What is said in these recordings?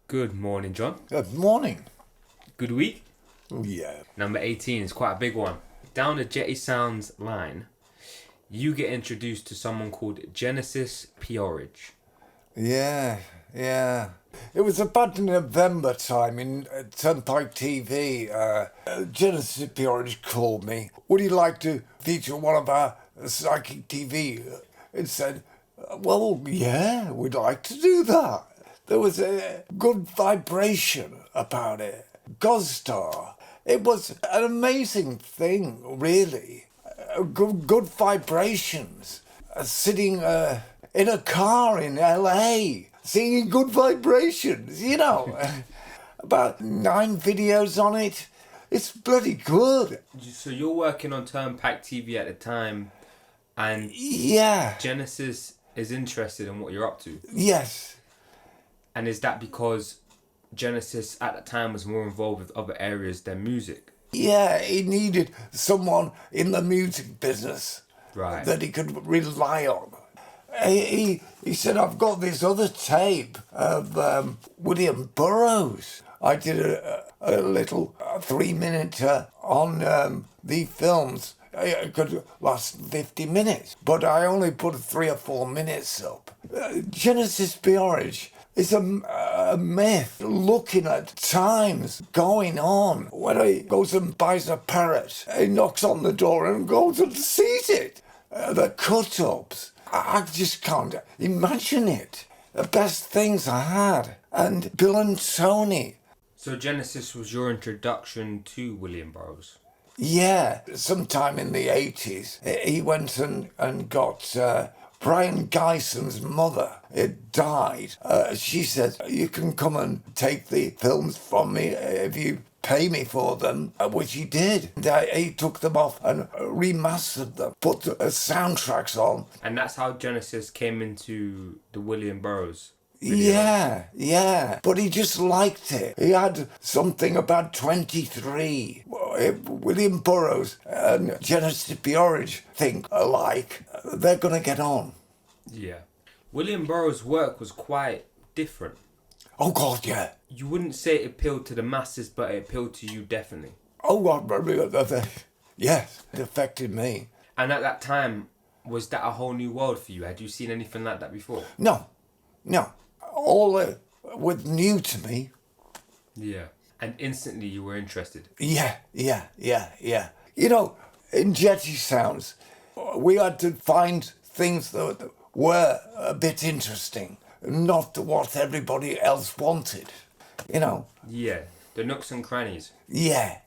Good morning, John. Good morning. Good week. Yeah. Number 18 is quite a big one. Down the Jetty Sounds line, you get introduced to someone called Genesis P. Orridge. Yeah. It was about November time in Turnpike TV. Genesis Orridge called me. Would you like to feature one of our psychic TV? It said, well, yeah, we'd like to do that. There was a good vibration about it. Godstar. It was an amazing thing, really. Good vibrations. Sitting in a car in LA, singing good vibrations, About 9 videos on it. It's bloody good. So you're working on Turnpike TV at the time, and Yeah. Genesis is interested in what you're up to. Yes. And is that because Genesis at the time was more involved with other areas than music? Yeah, he needed someone in the music business Right. that he could rely on. He said, I've got this other tape of William Burroughs. I did a little 3-minute on the films. It could last 50 minutes, but I only put 3 or 4 minutes up. Genesis P. Orridge is a myth looking at times going on. When he goes and buys a parrot, he knocks on the door and goes and sees it. The cut-ups. I just can't imagine it. The best things I had. And Bill and Tony. So Genesis was your introduction to William Burroughs? Yeah, sometime in the 80s, he went and got Brian Geison's mother. It died. She said, you can come and take the films from me if you pay me for them, which he did. And he took them off and remastered them, put soundtracks on. And that's how Genesis came into the William Burroughs video. Yeah. But he just liked it. He had something about 23. William Burroughs and Genesis P. Orridge think alike. They're going to get on. Yeah. William Burroughs' work was quite different. Oh, God, yeah. You wouldn't say it appealed to the masses, but it appealed to you definitely. Oh, God, yes, it affected me. And at that time, was that a whole new world for you? Had you seen anything like that before? No. All was new to me. Yeah. And instantly you were interested. Yeah. In Jetty Sounds, we had to find things that were a bit interesting, not what everybody else wanted, Yeah. The nooks and crannies. Yeah.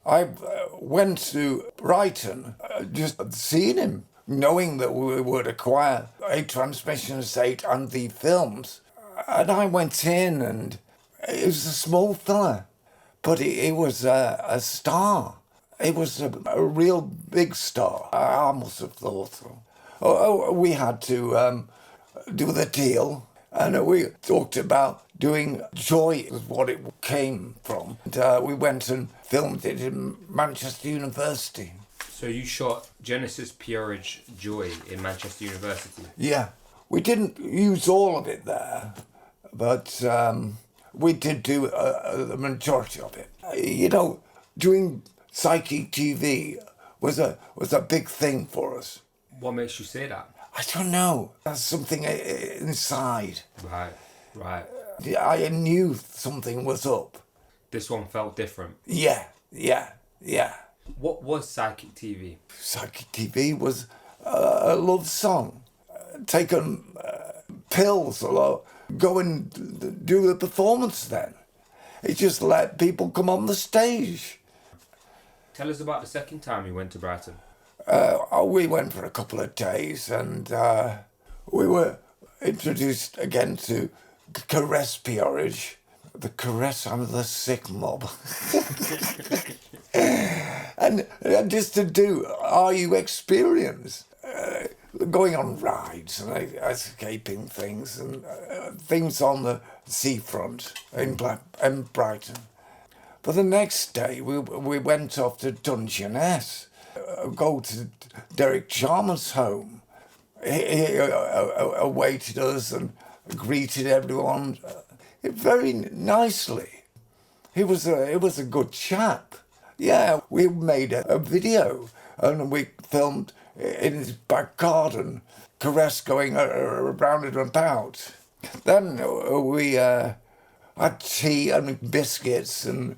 I went to Brighton, just seeing him, knowing that we would acquire a transmission estate and the films. And I went in, and he was a small fella, but he was a star. He was a real big star. I must have thought so. We had to do the deal, and we talked about doing Joy, was what it came from. And we went and filmed it in Manchester University. So you shot Genesis P. Orridge Joy in Manchester University? Yeah. We didn't use all of it there, but we did do the majority of it. Doing psychic TV was a big thing for us. What makes you say that? I don't know. There's something inside. Right. I knew something was up. This one felt different. Yeah. What was psychic TV? Psychic TV was a love song. Taking pills or go and do the performance then. It just let people come on the stage. Tell us about the second time you went to Brighton. We went for a couple of days, and we were introduced again to Caress P. Orridge, the caress of the sick mob. and just to do RU experience, going on rides and escaping things, and things on the seafront in Brighton. But the next day we went off to Dungeness, go to Derek Jarman's home. He awaited us and greeted everyone. very nicely. He was a good chap. Yeah, we made a video and we filmed in his back garden, caress going around and about. Then we had tea and biscuits and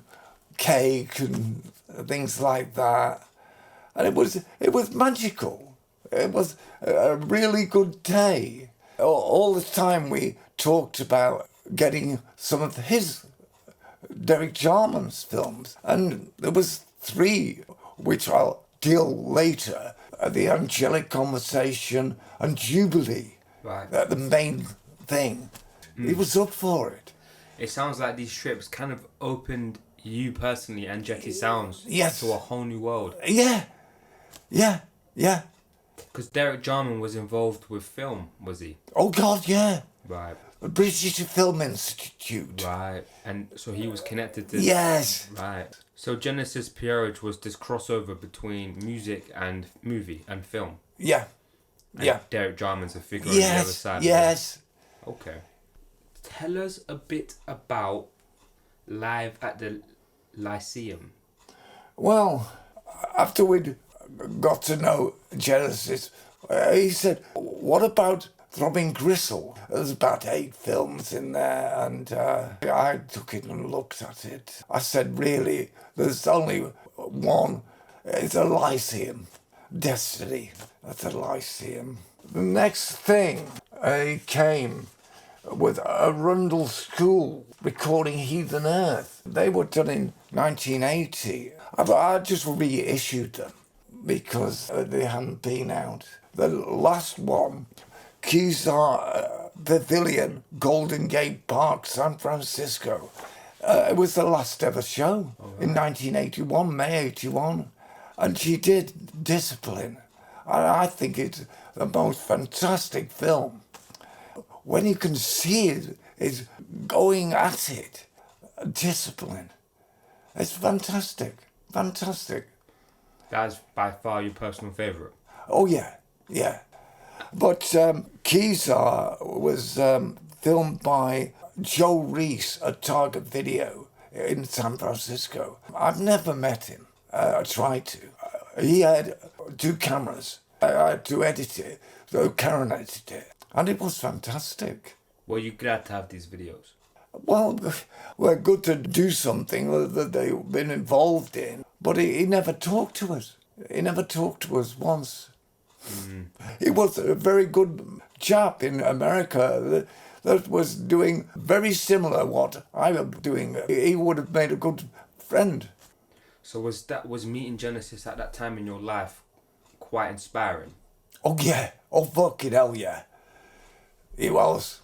cake and things like that. And it was magical. It was a really good day. All the time we talked about getting some of his Derek Jarman's films, and there was 3 which I'll deal later: the Angelic Conversation and Jubilee. Right. The main thing. He was up for it. It sounds like these trips kind of opened you personally and Jetty Sounds Yes. to a whole new world. Yeah. Because Derek Jarman was involved with film, was he? Oh God, yeah. Right. The British Film Institute. Right. And so he was connected to... Yes. Right. So Genesis Peerage was this crossover between music and movie and film. Yeah. And Yeah. Derek Jarman's a figure on the other side. Yes. Okay. Tell us a bit about Live at the Lyceum. Well, after we'd got to know Genesis, he said, "What about Throbbing Gristle?" There's about 8 films in there, and I took it and looked at it. I said, "Really, there's only one. It's a Lyceum. Destiny. That's a Lyceum." The next thing, he came with Arundel School recording Heathen Earth. They were done in 1980. I just reissued them because they hadn't been out. The last one, Kezar Pavilion, Golden Gate Park, San Francisco. It was the last ever show in 1981, May 81. And she did Discipline. I think it's the most fantastic film. When you can see it's going at it, Discipline. It's fantastic. Fantastic. That's by far your personal favourite. Oh, yeah. But Kezar was filmed by Joe Reese at Target Video in San Francisco. I've never met him. I tried to. He had 2 cameras. I had to edit it, so Karen edited it. And it was fantastic. Were you glad to have these videos? Well, we're good to do something that they've been involved in. But he never talked to us. He never talked to us once. He was a very good chap in America that was doing very similar what I was doing. He would have made a good friend. So was meeting Genesis at that time in your life quite inspiring? Oh, yeah. Oh, fucking hell, yeah. He was.